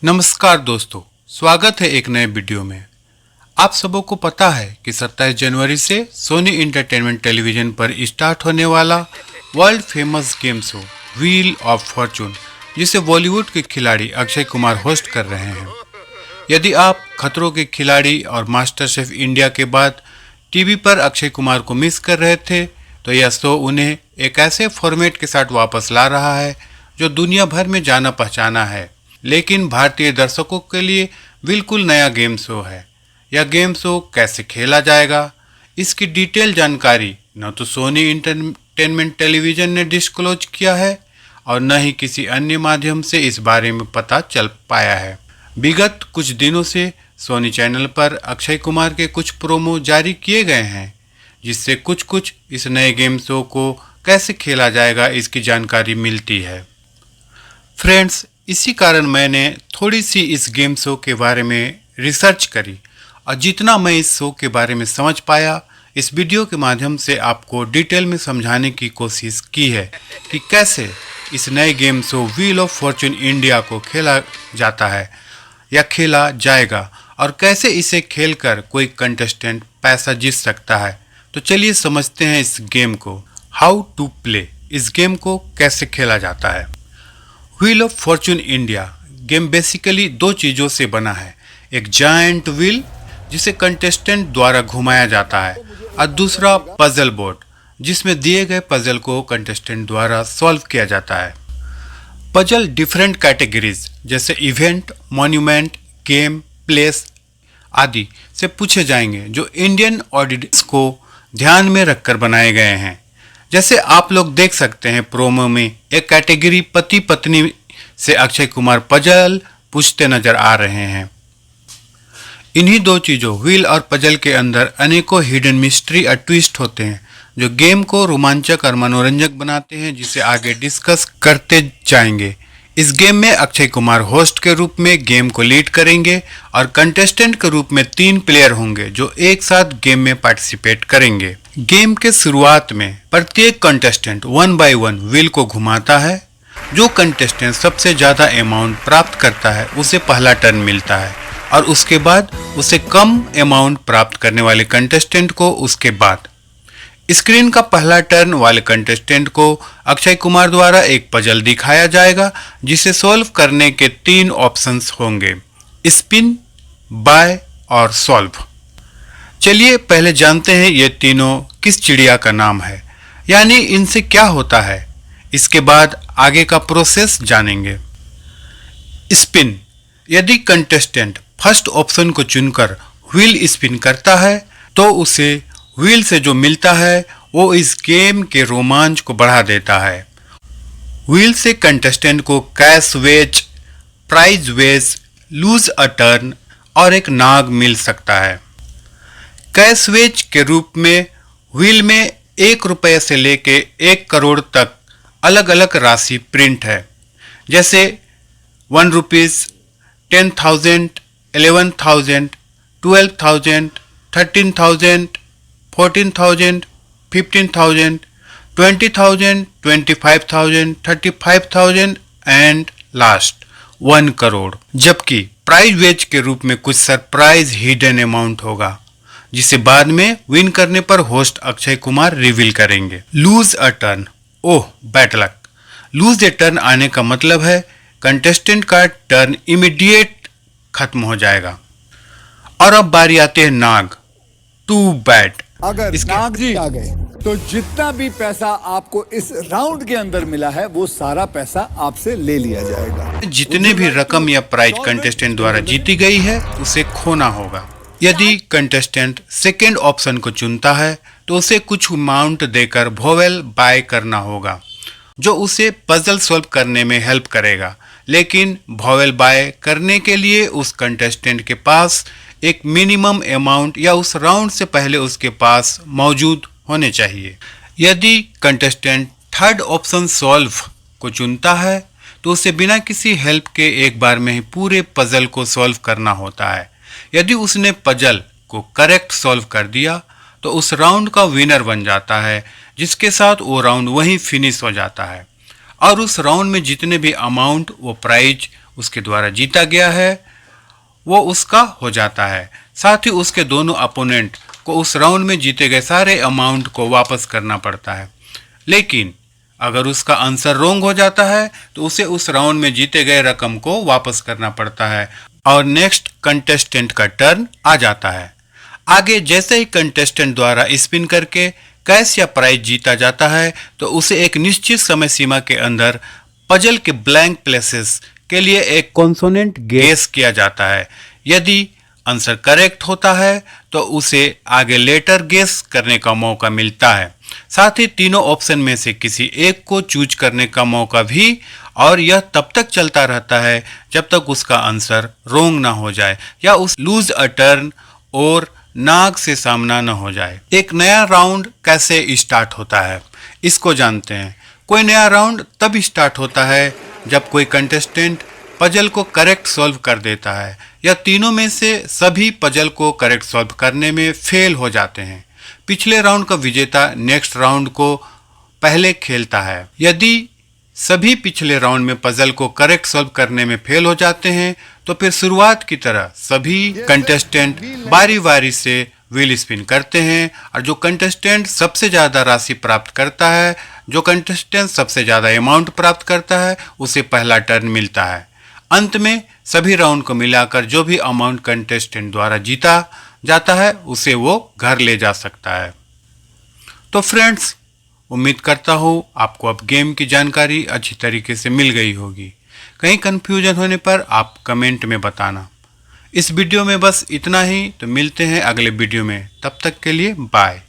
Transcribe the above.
नमस्कार दोस्तों, स्वागत है एक नए वीडियो में। आप सबों को पता है कि 27 जनवरी से सोनी इंटरटेनमेंट टेलीविजन पर स्टार्ट होने वाला world famous game show wheel of Fortune, जिसे बॉलीवुड के खिलाड़ी अक्षय कुमार होस्ट कर रहे हैं। यदि आप खतरों के खिलाड़ी और मास्टर शेफ इंडिया के बाद टीवी पर अक्षय कुमार को मिस कर रहे थे, तो यह शो उन्हें एक ऐसे फॉर्मेट के साथ वापस ला रहा है जो दुनिया भर में जाना पहचाना है, लेकिन भारतीय दर्शकों के लिए बिल्कुल नया गेम शो है। यह गेम शो कैसे खेला जाएगा, इसकी डिटेल जानकारी न तो सोनी इंटरटेनमेंट टेलीविजन ने डिस्क्लोज किया है और न ही किसी अन्य माध्यम से इस बारे में पता चल पाया है। विगत कुछ दिनों से सोनी चैनल पर अक्षय कुमार के कुछ प्रोमो जारी किए गए हैं, जिससे कुछ इस नए गेम शो को कैसे खेला जाएगा इसकी जानकारी मिलती है। फ्रेंड्स, इसी कारण मैंने थोड़ी सी इस गेम शो के बारे में रिसर्च करी और जितना मैं इस शो के बारे में समझ पाया, इस वीडियो के माध्यम से आपको डिटेल में समझाने की कोशिश की है कि कैसे इस नए game show wheel of Fortune India को खेला जाता है या खेला जाएगा और कैसे इसे खेलकर कोई कंटेस्टेंट पैसा जीत सकता है। तो चलिए समझते हैं इस गेम को। हाउ टू प्ले, इस गेम को कैसे खेला जाता है। Wheel of Fortune India game basically दो चीज़ों से बना है। एक जायंट व्हील जिसे कंटेस्टेंट द्वारा घुमाया जाता है और दूसरा पजल बोर्ड जिसमें दिए गए पजल को कंटेस्टेंट द्वारा सॉल्व किया जाता है। पजल डिफरेंट कैटेगरीज जैसे इवेंट, मॉन्यूमेंट, गेम, प्लेस आदि से पूछे जाएंगे, जो इंडियन ऑडियंस को ध्यान में रखकर बनाए गए हैं। जैसे आप लोग देख सकते हैं प्रोमो में एक कैटेगरी पति पत्नी से अक्षय कुमार पजल पूछते नजर आ रहे हैं। इन्हीं दो चीज़ों व्हील और पजल के अंदर अनेकों हिडन मिस्ट्री और ट्विस्ट होते हैं, जो गेम को रोमांचक और मनोरंजक बनाते हैं, जिसे आगे डिस्कस करते जाएंगे। इस गेम में अक्षय कुमार होस्ट के रूप में गेम को लीड करेंगे और कंटेस्टेंट के रूप में 3 प्लेयर होंगे जो एक साथ गेम में पार्टिसिपेट करेंगे। गेम के शुरुआत में प्रत्येक कंटेस्टेंट 1 बाय 1 व्हील को घुमाता है। जो कंटेस्टेंट सबसे ज्यादा अमाउंट प्राप्त करता है उसे पहला टर्न मिलता है और उसके बाद उसे कम अमाउंट प्राप्त करने वाले कंटेस्टेंट को उसके बाद। स्क्रीन का पहला टर्न वाले कंटेस्टेंट को अक्षय कुमार द्वारा एक पजल दिखाया जाएगा, जिसे सॉल्व करने के 3 ऑप्शंस होंगे: स्पिन, बाय और सॉल्व। चलिए पहले जानते हैं ये तीनों किस चिड़िया का नाम है, यानी इनसे क्या होता है। इसके बाद आगे का प्रोसेस जानेंगे। स्पिन, यदि कंटेस्टेंट फर्स्ट ऑप्शन को चुनकर व्हील स्पिन करता है तो उसे व्हील से जो मिलता है वो इस गेम के रोमांच को बढ़ा देता है। व्हील से कंटेस्टेंट को cash wedge, prize wedge, lose a turn और एक नाग मिल सकता है। कैश वेज के रूप में व्हील में 1 रुपये से लेके 1 करोड़ तक अलग अलग राशि प्रिंट है, जैसे 1 रुपीज, 10,000, 11,000, 12,000, 13,000, 14,000, 15,000, 20,000, 25,000, 35,000 एंड लास्ट 1 करोड़। जबकि प्राइज वेज के रूप में कुछ सरप्राइज हिडन अमाउंट होगा, जिसे बाद में विन करने पर होस्ट अक्षय कुमार रिवील करेंगे। Lose a turn, oh bad luck. Lose a turn आने का मतलब है कंटेस्टेंट का टर्न इमीडिएट खत्म हो जाएगा। और अब बारी आती है नाग, टू बैड। अगर नाग जी आ गए तो जितना भी पैसा आपको इस राउंड के अंदर मिला है वो सारा पैसा आपसे ले लिया जाएगा। जितने भी रकम या प्राइज कंटेस्टेंट द्वारा जीती गई है उसे खोना होगा। यदि कंटेस्टेंट सेकेंड ऑप्शन को चुनता है तो उसे कुछ अमाउंट देकर वोवेल बाय करना होगा, जो उसे पजल सॉल्व करने में हेल्प करेगा। लेकिन वोवेल बाय करने के लिए उस कंटेस्टेंट के पास एक मिनिमम अमाउंट या उस राउंड से पहले उसके पास मौजूद होने चाहिए। यदि कंटेस्टेंट थर्ड ऑप्शन सॉल्व को चुनता है तो उसे बिना किसी हेल्प के एक बार में ही पूरे पजल को सॉल्व करना होता है। यदि उसने पजल को करेक्ट सॉल्व कर दिया तो उस राउंड का विनर बन जाता है, जिसके साथ वो राउंड वहीं फिनिश हो जाता है और उस राउंड में जितने भी अमाउंट वो प्राइज उसके द्वारा जीता गया है वो उसका हो जाता है। साथ ही उसके दोनों अपोनेंट को उस राउंड में जीते गए सारे अमाउंट को वापस करना पड़ता है। लेकिन अगर उसका आंसर रोंग हो जाता है तो उसे उस राउंड में जीते गए रकम को वापस करना पड़ता है और नेक्स्ट कंटेस्टेंट का टर्न आ जाता है। आगे जैसे ही कंटेस्टेंट द्वारा स्पिन करके कैश या प्राइज जीता जाता है तो उसे एक निश्चित समय सीमा के अंदर पजल के ब्लैंक प्लेसेस के लिए एक कॉन्सोनेंट गेस किया जाता है। यदि आंसर करेक्ट होता है तो उसे आगे लेटर गेस करने का मौका मिलता है। साथ ही तीनों ऑप्शन में से किसी एक को चूज करने का मौका भी, और यह तब तक चलता रहता है जब तक उसका आंसर रोंग ना हो जाए या उस लूज अ टर्न और नाग से सामना न हो जाए। एक नया राउंड कैसे स्टार्ट होता है इसको जानते हैं। कोई नया राउंड तब स्टार्ट होता है जब कोई कंटेस्टेंट पजल को करेक्ट सॉल्व कर देता है या तीनों में से सभी पजल को करेक्ट सॉल्व करने में फेल हो जाते हैं। पिछले राउंड का विजेता नेक्स्ट राउंड को पहले खेलता है। यदि सभी पिछले राउंड में पजल को करेक्ट सॉल्व करने में फेल हो जाते हैं तो फिर शुरुआत की तरह सभी कंटेस्टेंट बारी बारी से व्हील स्पिन करते हैं और जो कंटेस्टेंट सबसे ज़्यादा राशि प्राप्त करता है, जो कंटेस्टेंट सबसे ज़्यादा अमाउंट प्राप्त करता है उसे पहला टर्न मिलता है। अंत में सभी राउंड को मिलाकर जो भी अमाउंट कंटेस्टेंट द्वारा जीता जाता है उसे वो घर ले जा सकता है। तो फ्रेंड्स, उम्मीद करता हूँ आपको अब गेम की जानकारी अच्छी तरीके से मिल गई होगी। कहीं कंफ्यूजन होने पर आप कमेंट में बताना। इस वीडियो में बस इतना ही, तो मिलते हैं अगले वीडियो में। तब तक के लिए बाय।